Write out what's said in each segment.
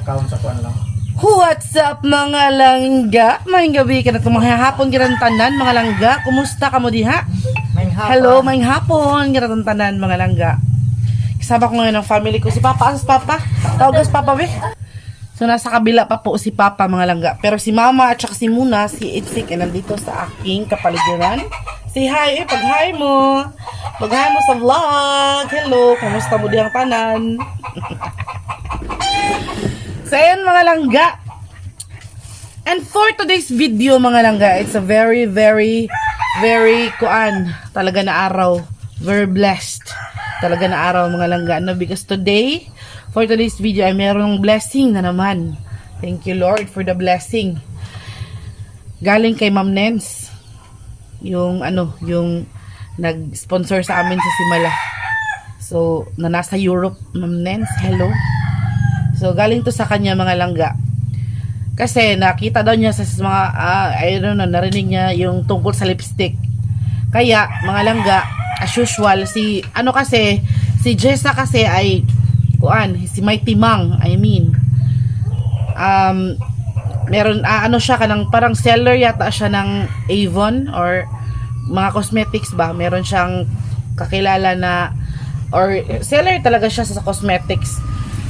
account sa kuan lang. What's up mga langga? Maayong gabi ka na itong mga hapon tanan mga langga. Kumusta ka mo diha? Hello, maayong hapon tanan mga langga. Kasama ko ngayon ang family ko. Si Papa, asas Papa? Tawag si Papa, be? So nasa kabila pa po si Papa mga langga. Pero si Mama at saka si Muna, si Itsik ay nandito sa aking kapaligiran. Say hi, pag-hi mo. Pag-hi mo sa vlog. Hello, kumusta mo dihang tanan? So ayan mga langga. And for today's video mga langga, it's a very talaga na araw. Very blessed. Talaga na araw mga langga. No? Because today, for today's video ay merong blessing na naman. Thank you Lord for the blessing. Galing kay Ma'am Nens. Yung nag-sponsor sa amin sa Simala. So, na nasa Europe, Ma'am Nens, hello. So, galing to sa kanya mga langga. Kasi nakita daw niya sa mga, narinig niya yung tungkol sa lipstick. Kaya, mga langga, as usual, si Jessa kasi ay, si Mighty Mang, meron, siya kanang parang seller yata siya ng Avon or mga cosmetics ba. Meron siyang kakilala na, or seller talaga siya sa cosmetics.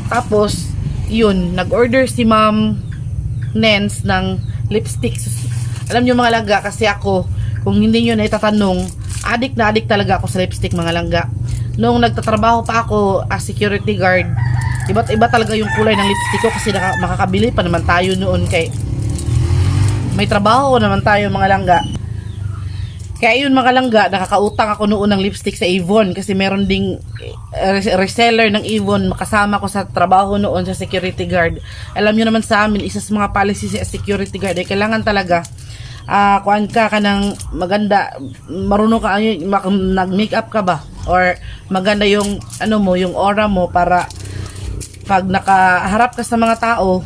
Tapos, yun, nag-order si Ma'am Nens ng lipstick. Alam nyo mga langga, kasi ako, kung hindi nyo na itatanong, addict talaga ako sa lipstick mga langga. Nung nagtatrabaho pa ako as security guard, iba't iba talaga yung kulay ng lipstick ko kasi makakabili pa naman tayo noon kay may trabaho naman tayo mga langga. Kaya yun mga langga, nakakautang ako noon ng lipstick sa Avon kasi meron ding reseller ng Avon makasama ko sa trabaho noon sa security guard. Alam nyo naman sa amin, isa sa mga policy sa security guard ay kailangan talaga kuan ka ng maganda, marunong ka, nag-makeup ka ba? Or maganda yung yung aura mo para pag nakaharap ka sa mga tao,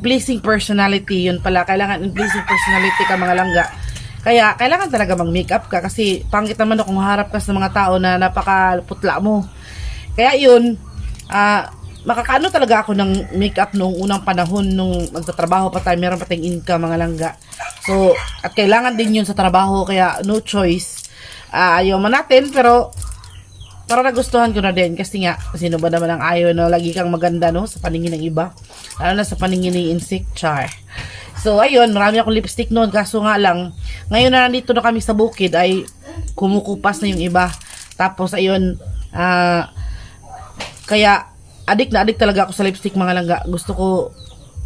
pleasing personality, yun pala, kailangan pleasing personality ka mga langga. Kaya, kailangan talaga mag-makeup ka kasi pangit naman kung harap ka sa mga tao na napakaputla mo. Kaya yun, makakaano talaga ako ng makeup nung unang panahon nung magtatrabaho pa tayo, meron pa tayong income mga langga. So, at kailangan din yun sa trabaho, kaya no choice. Ayaw man natin, pero parang nagustuhan ko na din kasi nga, sino ba naman ang ayaw na lagi kang maganda no sa paningin ng iba, lalo na sa paningin ni Insik Char. So ayun, marami akong lipstick noon, kaso nga lang ngayon na nandito na kami sa bukid ay kumukupas na yung iba. Tapos ayun, kaya addict talaga ako sa lipstick mga langga. Gusto ko,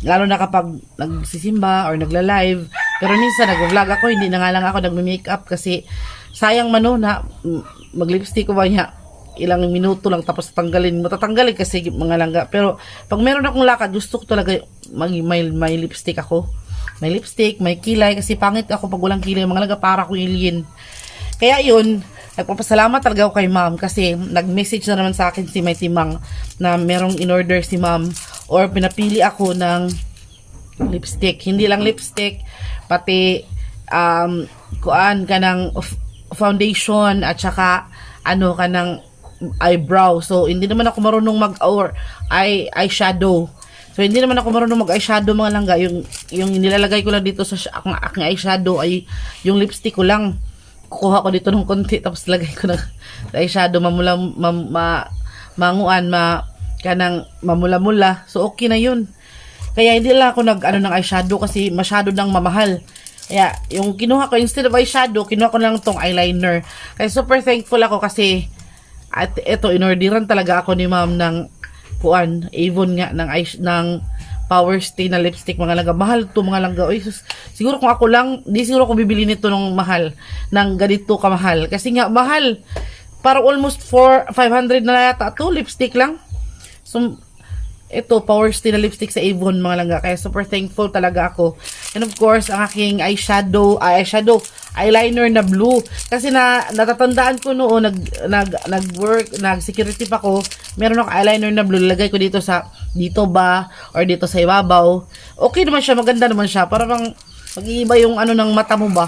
lalo na kapag nagsisimba or nagla-live, pero minsan nag-vlog ako, hindi na nga lang ako nagme-makeup kasi sayang man na mag-lipstick ko ba niya ilang minuto lang tapos tatanggalin kasi mga langga. Pero pag meron akong lakad, gusto ko talaga may lipstick ako. May lipstick, may kilay kasi pangit ako pag walang kilay mga langga, para akong alien. Kaya yun, nagpapasalamat talaga ako kay Ma'am kasi nag-message na naman sa akin si Mighty Mang na merong in-order si Ma'am or pinapili ako ng lipstick. Hindi lang lipstick, pati kanang foundation at saka kanang eyebrow. So hindi naman ako marunong eyeshadow. So hindi naman ako marunong mag-eyeshadow mga langga. Yung nilalagay ko lang dito sa aking eyeshadow ay yung lipstick ko lang. Kukuha ko dito ng konti tapos lagay ko ng eyeshadow kanang mamula-mula. So okay na yun. Kaya hindi lang ako ng eyeshadow kasi masyado nang mamahal. Kaya yung kinuha ko, instead of eyeshadow, kinuha ko lang tong eyeliner. Kaya super thankful ako kasi at ito, inorderan talaga ako ni Ma'am ng Avon nga, ng Power Stay na lipstick mga langga. Mahal to mga langga. Oy, siguro kung ako lang, di siguro ako bibili nito ng mahal, ng ganito kamahal. Kasi nga, mahal. Para almost 500 na yata to, lipstick lang. So, ito, Power Stay na lipstick sa Avon mga langga. Kaya super thankful talaga ako. And of course, ang aking eyeliner na blue. Kasi natatandaan ko noon, nag-work, nag-security pa ko, meron ako eyeliner na blue. Lagay ko dito ba, or dito sa ibabaw. Okay naman siya, maganda naman siya. Para bang mag-iiba yung ng mata mo ba.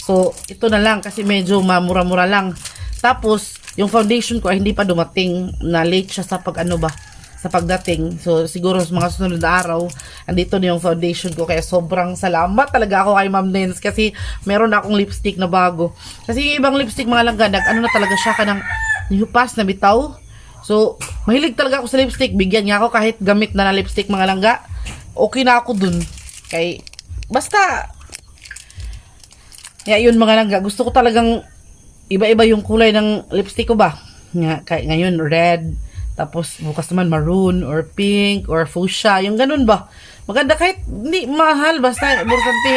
So, ito na lang kasi medyo mamura-mura lang. Tapos, yung foundation ko ay hindi pa dumating, na late siya sa sa pagdating. So, siguro sa mga susunod na araw, andito na yung foundation ko. Kaya sobrang salamat talaga ako kay Ma'am Nens kasi meron akong lipstick na bago. Kasi yung ibang lipstick mga langga, ano na talaga siya kanang nihupas na bitaw. So, mahilig talaga ako sa lipstick. Bigyan niya ako kahit gamit na lipstick mga langga. Okay na ako dun. Kay, basta, yun mga langga, gusto ko talagang iba-iba yung kulay ng lipstick ko ba. Ngayon, red. Tapos, bukas naman maroon or pink or fuchsia. Yung ganun ba. Maganda kahit hindi mahal. Basta, importante,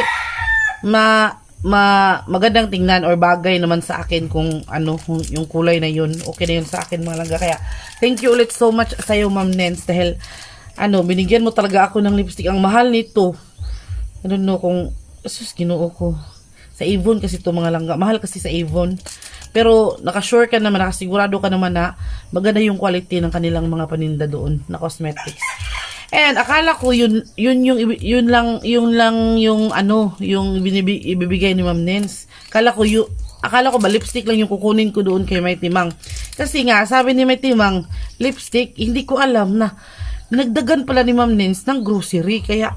magandang tingnan or bagay naman sa akin kung kung yung kulay na yun, okay na yun sa akin mga langga. Kaya thank you ulit so much sa iyo Ma'am Nens dahil binigyan mo talaga ako ng lipstick. Ang mahal nito, I don't know kung Ginoo ko, sa Avon kasi to mga langga, mahal kasi sa Avon, pero nakasure ka naman, nakasigurado ka naman na maganda yung quality ng kanilang mga paninda doon na cosmetics. And akala ko yun lang yung ibibigay ni Ma'am Nens. Akala ko ba lipstick lang yung kukunin ko doon kay May Timang. Kasi nga sabi ni May Timang, lipstick, hindi ko alam na nagdagan pala ni Ma'am Nens ng grocery. Kaya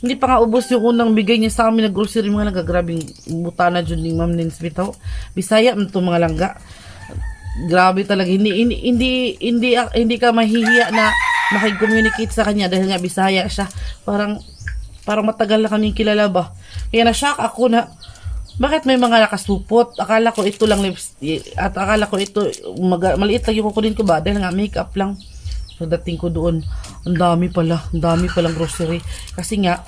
hindi pa nga ubos yung unang bigay niya sa amin na grocery mga langga. Grabing butana dyan ni Ma'am Nens bitaw. Bisaya man to mga langga. Grabe talaga. Hindi ka mahihiya na makig-communicate sa kanya dahil nga Bisaya siya. Parang matagal na kaming kilala ba. Kaya na-shock ako na bakit may mga nakasupot. Akala ko ito lang lipstick at akala ko ito maliit lang yung kukunin ko ba dahil nga makeup lang. So dating ko doon, ang dami palang grocery. Kasi nga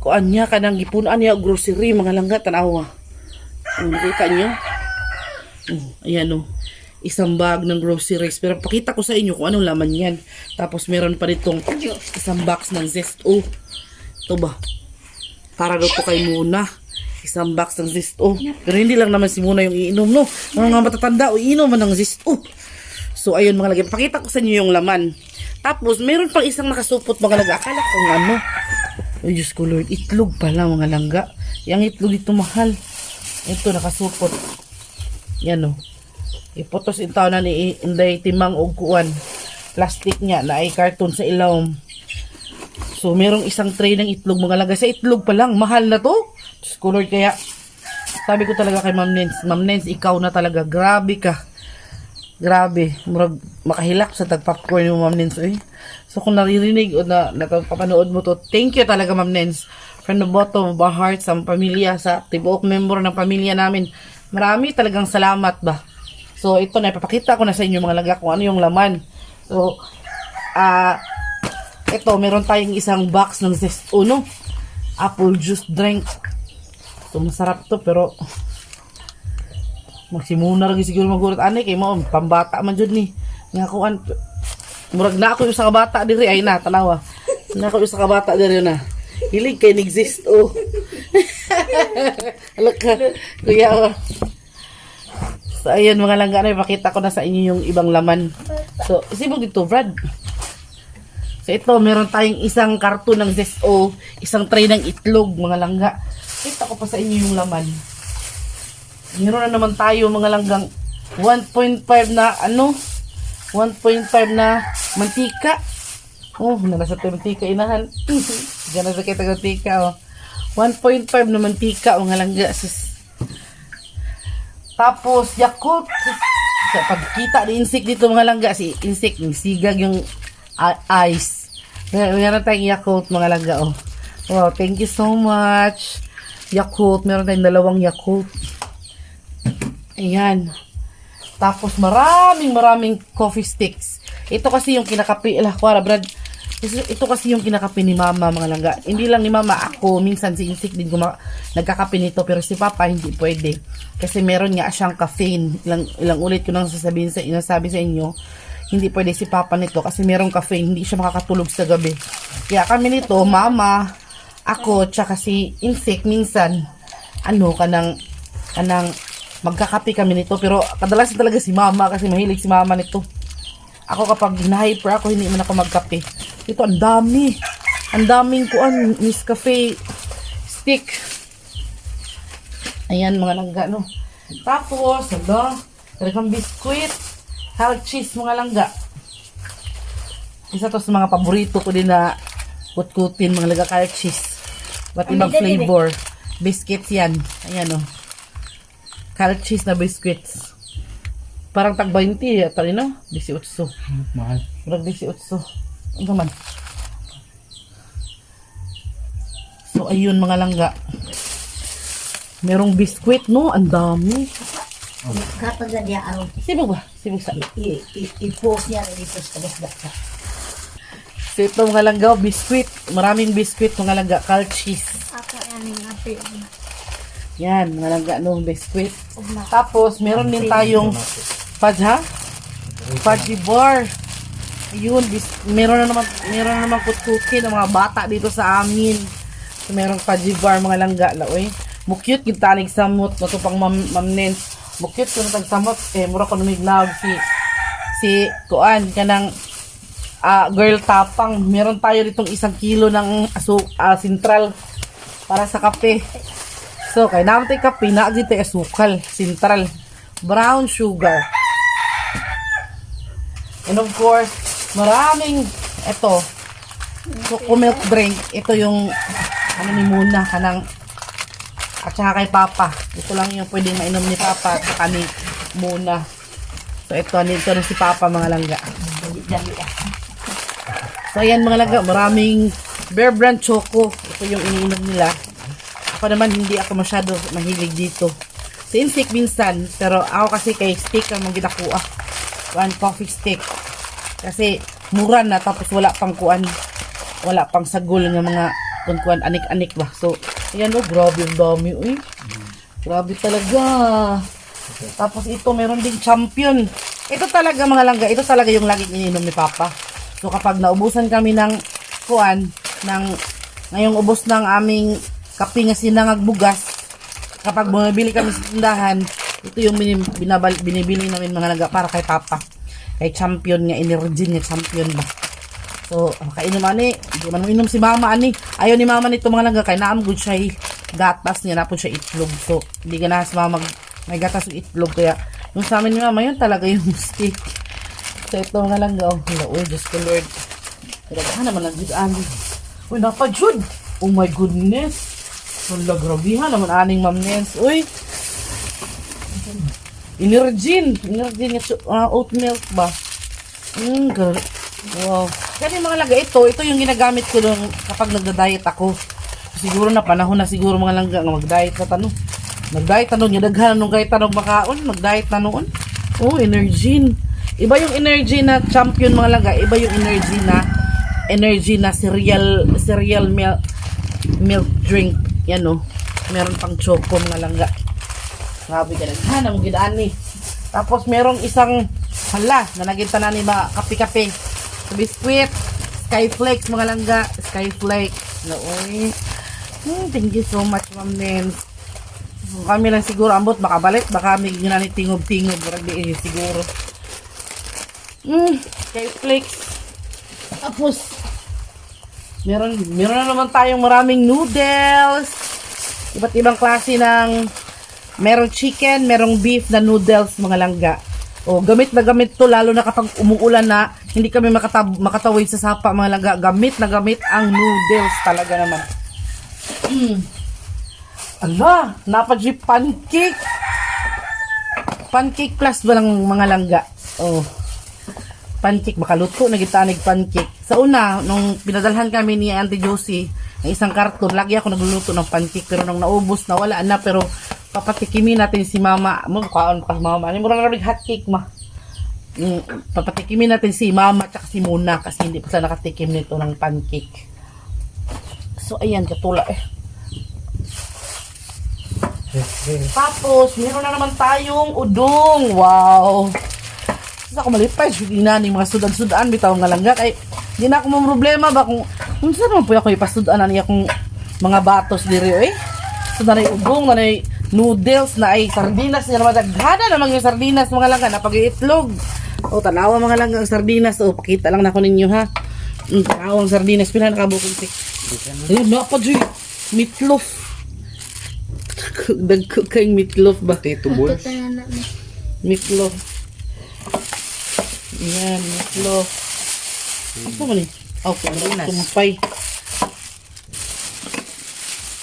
kuan niya kanang gipunan niya grocery mga langga tanawa. Nakita niyo? Ayan o. Isang bag ng groceries. Pero pakita ko sa inyo kung anong laman yan. Tapos meron pa ditong isang box ng Zesto. Ito ba? Para daw po kay Muna. Isang box ng Zesto. Pero hindi lang naman si Muna yung iinom, no? Mga matatanda, iinom man ng Zesto. So, ayun mga lagi. Pakita ko sa inyo yung laman. Tapos, meron pang isang nakasupot mga langga. Akala ko oh, Diyos ko Lord. Itlog pala mga langga. Yung itlog ito mahal. Ito nakasupot. Yan o. Ipotos ito na ni Inday Timang og kuan. Plastic niya na ay karton sa ilawom. So, merong isang tray ng itlog mga langga. Sa itlog pa lang, mahal na to. Diyos ko Lord, kaya sabi ko talaga kay Ma'am Nens, ikaw na talaga. Grabe ka. Grabe. Murag makahilak sa tagpopcorn yung Ma'am Nens. Eh. So, kung naririnig o napapanood mo to, thank you talaga Ma'am Nens. From the bottom of our hearts, sa pamilya, sa tibuok member ng pamilya namin. Marami talagang salamat ba. So, ito na, ipapakita ko na sa inyo mga langga kung ano yung laman. So, ito, meron tayong isang box ng Zesto, no? Apple juice drink. So, masarap to, pero magsimuna rin siguro magulat. Anay, kay mo, pambata man dyan ni. Nga kuan, murag na ako yung sa kabata diri. Ay na, tanawa. Na ako yung sa kabata diri na. Hilig kay nag-Zesto. Halaka, kuya. So, ayun mga langga na, ipakita ko na sa inyo yung ibang laman. So, isipog dito, Brad. So, ito, meron tayong isang karton ng Zesto, isang tray ng itlog, mga langga. Ipakita ko pa sa inyo yung laman. Meron na naman tayo, mga langgang, 1.5 na, 1.5 na mantika. Oh, nasa mantika, inahan. Gana sa kita mantika, oh. 1.5 na mantika, mga langga, tapos, Yakult. Sa pagkita ni Insik dito mga langga, si Insik, sigag yung ice. Meron tayong Yakult mga langga, oh. Wow, thank you so much. Yakult, meron tayong 2 Yakult. Ayan. Tapos, maraming coffee sticks. Ito kasi yung kinakapi, Brad. Ito kasi yung kinakape ni Mama mga langga. Hindi lang ni Mama, ako minsan si Insik din nagkakape nito, pero si Papa hindi pwede. Kasi meron nga siyang caffeine. Ilang ulit ko nang sasabi sa inyo, hindi pwede si Papa nito kasi merong caffeine, hindi siya makakatulog sa gabi. Kaya kami nito, Mama, ako, tsaka si Insik minsan kanang magkakape kami nito, pero kadalasan talaga si Mama kasi mahilig si Mama nito. Ako kapag na-hyper ako, hindi man ako magkape. Ito, ang dami. Ang daming kuan, Nescafe stick. Ayan, mga langga, no. Tapos, talagang biskuit. Health cheese, mga langga. Isa to sa mga paborito ko din na kutkutin, mga lagakayat cheese. Ba't ibang flavor. Biscuits yan. Ayan o. Carrot cheese na biscuits. Parang tag 20 yata rin, no? 18. Mahal. Parang 18. Ano naman? So, ayun mga langga. Merong biscuit, no? Ang dami. Kapag niya ang Sibog ba? Sibog sa... i-post niya rin ito sa gasgasa. So, ito mga langga, biscuit. Maraming biscuit mga langga. Carrot cheese. Ako yan yung ate. Yan, mga langga, no? Biscuit. Tapos, meron din tayong fudge, ha? Fudgy bar. Ayun, meron na naman kutkutin ng mga bata dito sa amin. So, merong fudgy bar, mga langga, laoy. Mukyut, kita tanig samot, natupang mamnens. Mukyut, kung natagsamot, mura ko numiglag si Kuan, kanang girl tapang. Meron tayo ditong 1 kilo ng sintral para sa kape. So, kay naman tayo kape, naag dito asukal, sintral. Brown sugar. And of course, maraming ito, choco milk drink. Ito yung ano ni Muna, kanang at saka kay Papa. Ito lang yung pwedeng mainom ni Papa at saka ni Muna. So ito na si Papa mga langga. So ayan mga langga, maraming Bear Brand Choco. Ito yung iniinom nila. Ako naman hindi ako masyado mahilig dito. Sa insik minsan, pero ako kasi kay stick ang mga ginakuha. One coffee stick. Kasi mura na tapos wala pang kuan. Wala pang sagol ng mga kuan anik-anik ba. So ayan o, grabe yung dami. Uy. Grabe talaga. Tapos ito, meron din champion. Ito talaga mga langga, ito talaga yung laging ininom ni Papa. So kapag naubusan kami ng kuan, ngayong ubos ng aming kape nga sinangag bugas, kapag bumibili kami sa tindahan, ito yung binibili namin mga langga para kay Papa. Kay champion nga, energy nga champion ba. So, kainom ani, hindi man mo inom si Mama ani. Ayaw ni Mama nito mga langga, kay naam good siya gatas niya, napon siya itlog. So, hindi ka na si Mama may gatas ng itlog. Kaya, yung sa amin ni Mama, yun talaga yung stick. So, ito mga langga, oh, uy, Diyos ko Lord. Kaya, naman lang dito ani. Uy, napajud. Oh my goodness. Wala, grabihan naman aning Ma'am Nens. Uy, Energin oat milk ba? Wow. Kasi mga langga, ito yung ginagamit ko nung kapag nagda-diet ako. Siguro na panahon na siguro mga langga nga mag-diet na tanong. Mag-diet tanong, yung daghan nung kahit tanong makaon, mag-diet na noon. Oh, Energin. Iba yung energy na champion mga langga, iba yung energy na cereal milk drink. Yan oh. Meron pang choco mga langga. Grabe ka lang. Ang gidaan ni. Tapos merong isang hala na naging tanan ni mga kape-kape. Biscuit, Skyflakes mga langga. Skyflakes. Nooy. Thank you so much, Ma'am Nens. So, kami lang siguro ambot makabalik. Baka may ginanit tingob-tingob. Di siguro. Skyflakes. Tapos meron na naman tayong maraming noodles. Iba't ibang klase ng merong chicken, merong beef na noodles mga langga. O gamit na gamit to lalo na kapag umuulan na hindi kami makatawid sa sapa mga langga. Gamit na gamit ang noodles talaga naman. Ala, napadji pancake. Pancake plus ba lang mga langga? Oh. Pancake, makaluto na gitanig pancake. Sa una, nung pinadalhan kami ni Auntie Josie ng isang karton, lagi ako nagluluto ng pancake. Pero nung naubos na, wala na. Pero papatikimin natin si Mama. Mukhaan pa Mama. Ano mo lang nabig hot cake ma? Papatikimin natin si Mama at si Muna kasi hindi pa sila nakatikim nito ng pancake. So, ayan, katula eh. Tapos, meron na naman tayong udong. Wow! Sa ako malipay, hindi na ni mga sudan-sudan, bitaw nga langga. Kay, hindi na ako mong problema ba kung saan naman po ako ipasudan na niya kung mga batos diri eh. So, nanay udong, nanay noodles, na ay sardinas niya naman. Daghana naman yung sardinas, mga langga, na pag-iitlog. O, tanawa mga langga ang sardinas. O, pakita lang na ko ninyo ha. Tanawa ang sardinas, pila nakabukong tik. Ayun, napadyoy. Meatloaf. Dagko kayong meatloaf ba? Potato balls. Meatloaf. Yan, meatloaf. Ito mo ni? Okay, tumpay.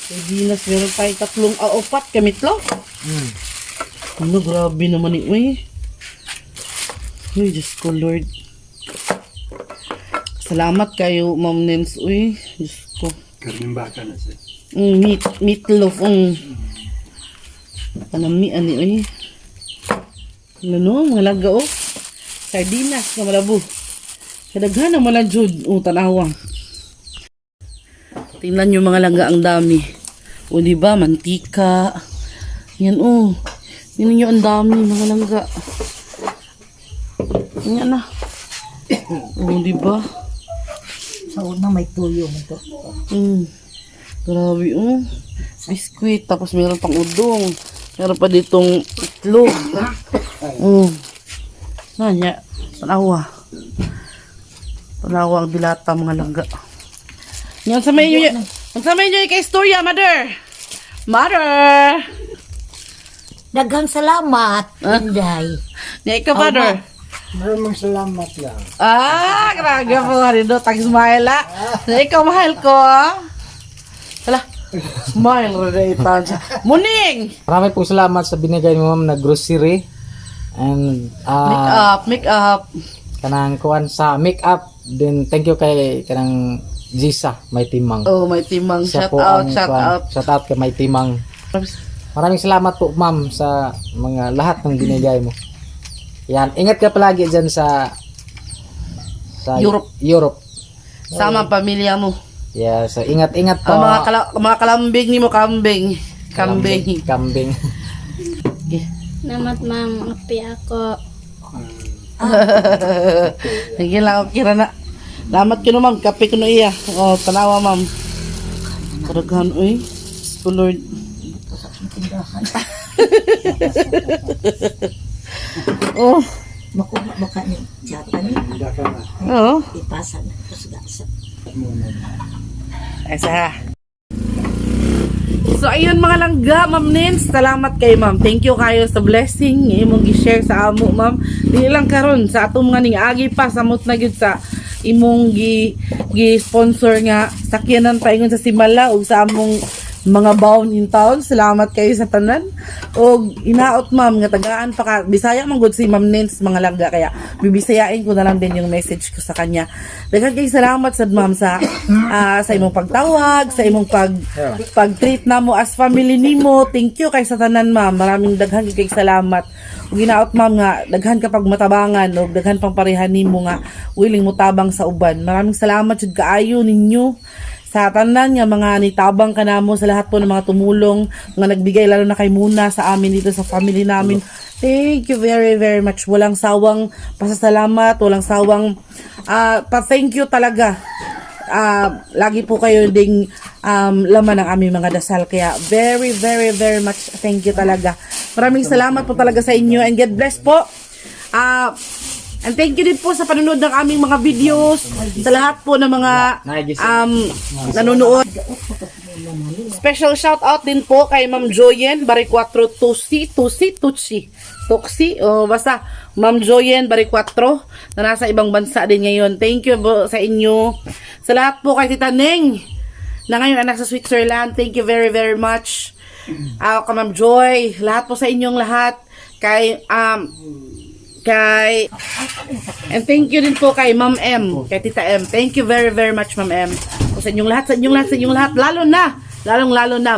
Sardinas, meron tayo tatlong aopat kamitlo. Ano, grabe naman eh. Uy, Diyos ko, Lord. Salamat kayo, Ma'am Nens. Uy, Diyos ko. Karning baka na siya. Meatloaf. Panami, ani, uy. Ano, mga laga, oh. Sardinas na malabo. Kadaghan na malanjod. Tanawa. Tingnan nyo mga langga, ang dami. O, diba? Mantika. Yan, tingnan nyo, ang dami mga langga. Yan na. O, diba? Sa una may tuyo mo to. Grabe, biskuit. Tapos meron pang udong. Meron pa ditong itlog. Nanya. Tanawa. Tanawa ang dilata mga langga. Yan sa may nyo kay istorya, mother. Mother. Daghang salamat, Inday. Nya ikaw, mother. Maraming salamat lang. Grabe po nga rin do. Tag-smile, Nya ikaw, mahal ko, Hala. Smile rin ito. Muning! Marami pong salamat sa binigay mo ma'am na grocery and Make up. kanang kuan sa make up. Then thank you kay kanang Jisa may timang. Oh, may timang. Siya Shout po out, ang shout kuan. out. Shout out kay may timang. Maraming salamat po ma'am sa mga lahat ng binigay mo. Yan, ingat ka palagi diyan sa Europe. Sama ang pamilya mo. Yeah, so ingat-ingat po. Ang mga kalambing ni mo, kambing. Kambing. Kambing. Namat ma'am, api ako. Sige lang, okay na. Salamat ko ma'am, kape ko na iya. Tanawa ma'am. Karaghan, Lord. Makuha baka ni Jata ni. Baka na. Ipasa na. Tapos gasa. Asa. So ayun mga langga, Ma'am Nins, salamat kay Ma'am. Thank you kayo sa blessing imong gi-share sa amo, Ma'am. Dili lang karon sa atong mga ning agi pa samot na gyud sa imong gi-sponsor nga sakyanan paingon sa Simala ug sa among mga bound in town. Salamat kayo sa tanan. Og inaot ma'am nga tagaan pa ka. Bisaya man gud si Ma'am Nins mga langga kaya bibisayain ko na lang din yung message ko sa kanya. Daghang kay salamat sad ma'am sa imong pagtawag, sa imong pag-treat namo as family nimo. Thank you kay sa tanan ma'am. Maraming daghang kay salamat. Ug ginaot ma'am nga daghan ka pag matabangan og daghan pang parehan nimo nga willing mo tabang sa uban. Maraming salamat jud kaayo ninyo sa tanan nga mga nitabang kanamo sa lahat po ng mga tumulong nga nagbigay lalo na kay Muna sa amin dito sa family namin. Thank you very very much. Walang sawang pasasalamat, walang sawang pa-thank you talaga. Lagi po kayo ding laman ng aming mga dasal kaya very very very much thank you talaga. Maraming salamat po talaga sa inyo and God bless po. And thank you din po sa panonood ng aming mga videos, sa lahat po ng mga nanonood. Special shout out din po kay Ma'am Joyen Baricuatro Tuxi, basta Ma'am Joyen Baricuatro na nasa ibang bansa din ngayon. Thank you po sa inyo. Sa lahat po kay Tita Neng na ngayon anak sa Switzerland. Thank you very very much. Kay Ma'am Joy, lahat po sa inyong lahat. And thank you din po kay Ma'am M, kay Tita M. Thank you very very much Ma'am M. Sa inyong lahat, lalo na,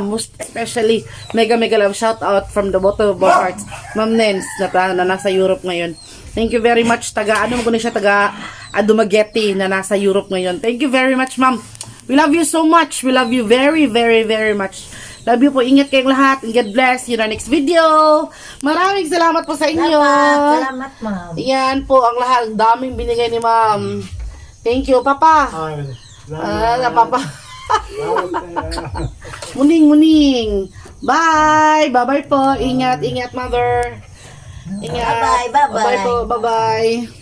most especially, mega love shout out from the bottom of our hearts, Ma'am Nens, na nasa Europe ngayon. Thank you very much, taga Dumaguete na nasa Europe ngayon. Thank you very much, Ma'am. We love you so much. We love you very very very much. Love you po. Ingat kayong lahat. And God bless you in our next video. Maraming salamat po sa inyo. Salamat, ma'am. Yan po ang lahat. Ang daming binigay ni Ma'am. Thank you, Papa. Papa. Muning. Bye. Bye-bye po. Ingat, Mother. Ingat. Bye-bye. Bye-bye po. Bye-bye.